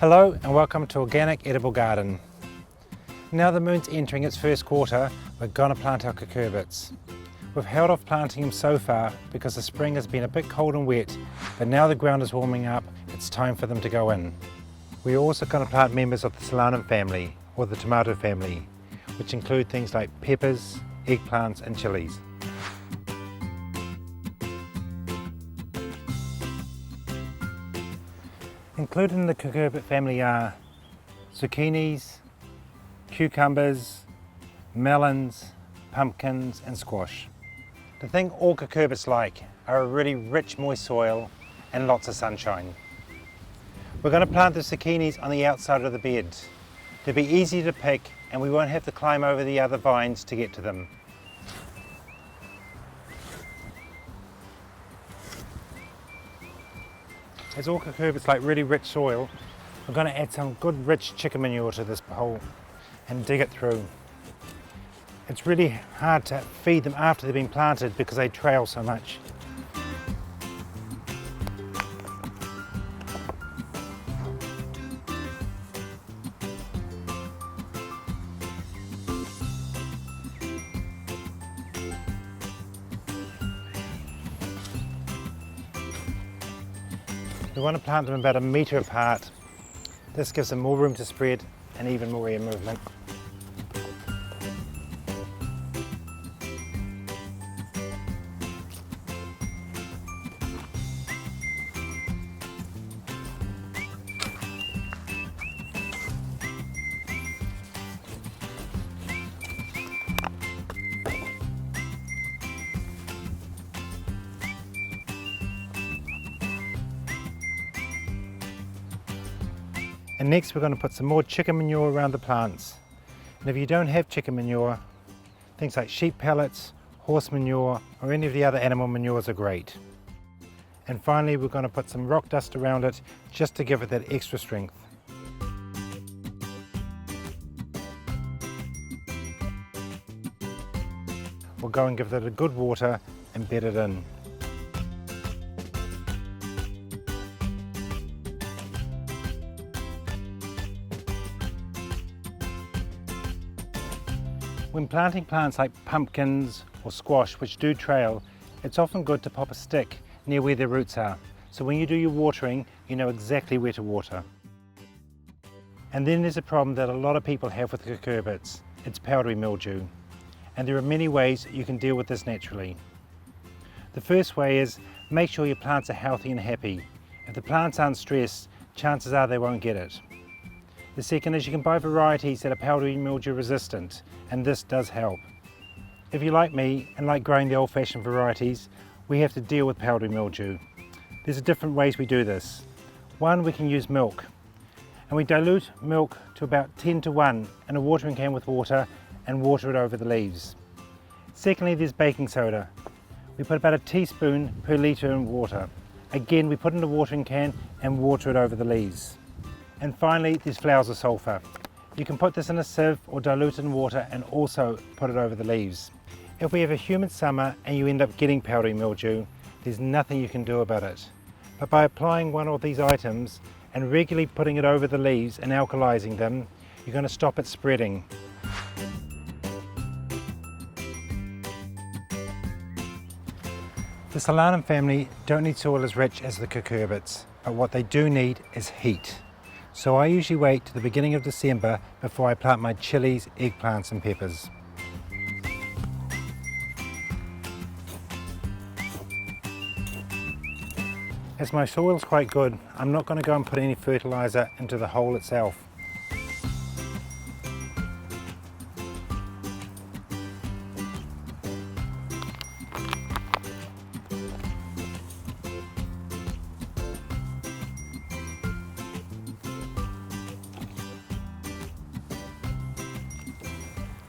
Hello and welcome to Organic Edible Garden. Now the moon's entering its first quarter, we're going to plant our cucurbits. We've held off planting them so far because the spring has been a bit cold and wet, but now the ground is warming up, it's time for them to go in. We're also going to plant members of the Solanum family, or the tomato family, which include things like peppers, eggplants and chilies. Included in the cucurbit family are zucchinis, cucumbers, melons, pumpkins and squash. The thing all cucurbits like are a really rich moist soil and lots of sunshine. We're going to plant the zucchinis on the outside of the bed. They'll be easy to pick and we won't have to climb over the other vines to get to them. As all cucurbits like really rich soil, we're going to add some good rich chicken manure to this hole and dig it through. It's really hard to feed them after they've been planted because they trail so much. We want to plant them about 1 metre apart. This gives them more room to spread and even more air movement. And next we're going to put some more chicken manure around the plants. And if you don't have chicken manure, things like sheep pellets, horse manure or any of the other animal manures are great. And finally we're going to put some rock dust around it just to give it that extra strength. We'll go and give it a good water and bed it in. When planting plants like pumpkins or squash which do trail, it's often good to pop a stick near where their roots are. So when you do your watering, you know exactly where to water. And then there's a problem that a lot of people have with cucurbits. It's powdery mildew. And there are many ways you can deal with this naturally. The first way is make sure your plants are healthy and happy. If the plants aren't stressed, chances are they won't get it. The second is you can buy varieties that are powdery mildew resistant, and this does help. If you're like me and like growing the old-fashioned varieties, we have to deal with powdery mildew. There's different ways we do this. One, we can use milk, and we dilute milk to about 10:1 in a watering can with water and water it over the leaves. Secondly, there's baking soda. We put about 1 teaspoon per litre in water. Again, we put in a watering can and water it over the leaves. And finally, there's flowers of sulphur. You can put this in a sieve or dilute it in water and also put it over the leaves. If we have a humid summer and you end up getting powdery mildew, there's nothing you can do about it. But by applying one of these items and regularly putting it over the leaves and alkalizing them, you're going to stop it spreading. The Solanum family don't need soil as rich as the cucurbits, but what they do need is heat. So I usually wait to the beginning of December before I plant my chilies, eggplants and peppers. As my soil's quite good, I'm not going to go and put any fertilizer into the hole itself.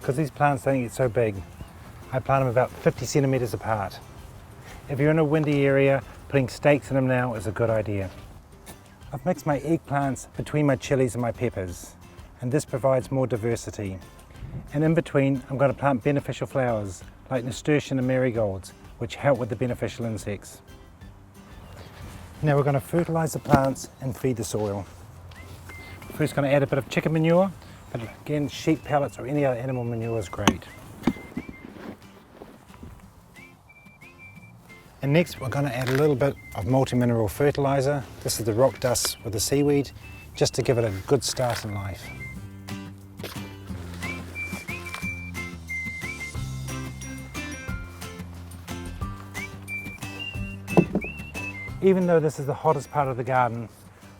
Because these plants don't get so big, I plant them about 50 centimetres apart. If you're in a windy area, putting stakes in them now is a good idea. I've mixed my eggplants between my chilies and my peppers, and this provides more diversity. And in between, I'm going to plant beneficial flowers like nasturtium and marigolds, which help with the beneficial insects. Now we're going to fertilise the plants and feed the soil. First going to add a bit of chicken manure, but again sheep pellets or any other animal manure is great. And next we're going to add a little bit of multi-mineral fertilizer. This is the rock dust with the seaweed, just to give it a good start in life. Even though this is the hottest part of the garden,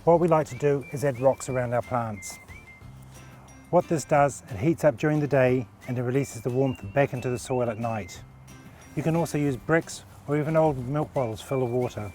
what we like to do is add rocks around our plants. What this does, it heats up during the day and it releases the warmth back into the soil at night. You can also use bricks or even old milk bottles full of water.